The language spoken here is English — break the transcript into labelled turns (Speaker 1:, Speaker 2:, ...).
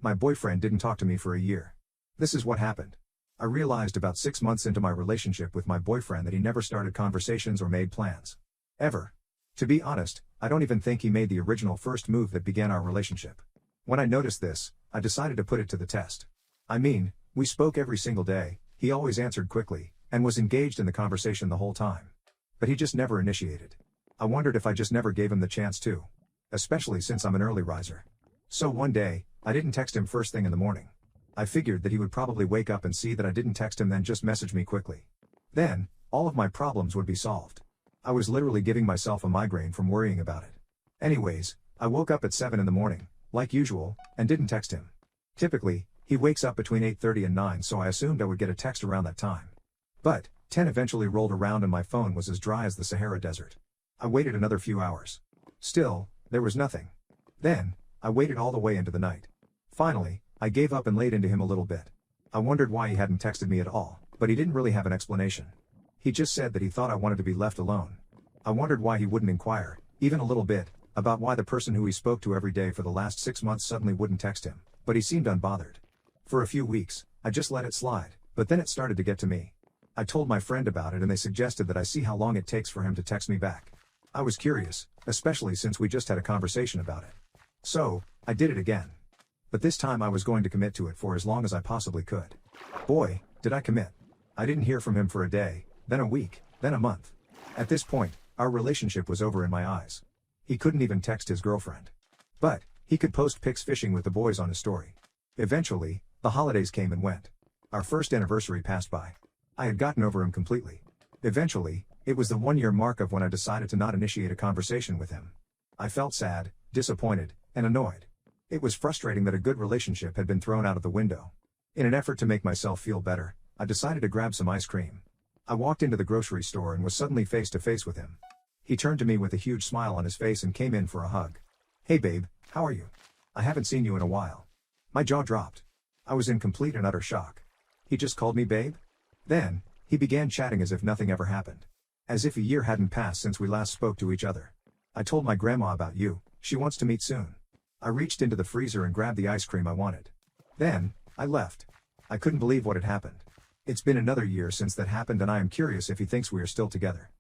Speaker 1: My boyfriend didn't talk to me for a year. This is what happened. I realized about 6 months into my relationship with my boyfriend that he never started conversations or made plans. Ever. To be honest, I don't even think he made the original first move that began our relationship. When I noticed this, I decided to put it to the test. I mean, we spoke every single day, he always answered quickly, and was engaged in the conversation the whole time. But he just never initiated. I wondered if I just never gave him the chance to. Especially since I'm an early riser. So one day, I didn't text him first thing in the morning. I figured that he would probably wake up and see that I didn't text him, then just message me quickly. Then, all of my problems would be solved. I was literally giving myself a migraine from worrying about it. Anyways, I woke up at 7 in the morning, like usual, and didn't text him. Typically, he wakes up between 8:30 and 9, so I assumed I would get a text around that time. But, 10 eventually rolled around and my phone was as dry as the Sahara Desert. I waited another few hours. Still, there was nothing. Then, I waited all the way into the night. Finally, I gave up and laid into him a little bit. I wondered why he hadn't texted me at all, but he didn't really have an explanation. He just said that he thought I wanted to be left alone. I wondered why he wouldn't inquire, even a little bit, about why the person who he spoke to every day for the last 6 months suddenly wouldn't text him, but he seemed unbothered. For a few weeks, I just let it slide, but then it started to get to me. I told my friend about it and they suggested that I see how long it takes for him to text me back. I was curious, especially since we just had a conversation about it. So, I did it again. But this time I was going to commit to it for as long as I possibly could. Boy, did I commit. I didn't hear from him for a day, then a week, then a month. At this point, our relationship was over in my eyes. He couldn't even text his girlfriend. But, he could post pics fishing with the boys on his story. Eventually, the holidays came and went. Our first anniversary passed by. I had gotten over him completely. Eventually, it was the 1-year mark of when I decided to not initiate a conversation with him. I felt sad, disappointed, and annoyed. It was frustrating that a good relationship had been thrown out of the window. In an effort to make myself feel better, I decided to grab some ice cream. I walked into the grocery store and was suddenly face to face with him. He turned to me with a huge smile on his face and came in for a hug. "Hey babe, how are you? I haven't seen you in a while." My jaw dropped. I was in complete and utter shock. He just called me babe? Then, he began chatting as if nothing ever happened. As if a year hadn't passed since we last spoke to each other. "I told my grandma about you, she wants to meet soon." I reached into the freezer and grabbed the ice cream I wanted. Then, I left. I couldn't believe what had happened. It's been another year since that happened and I am curious if he thinks we are still together.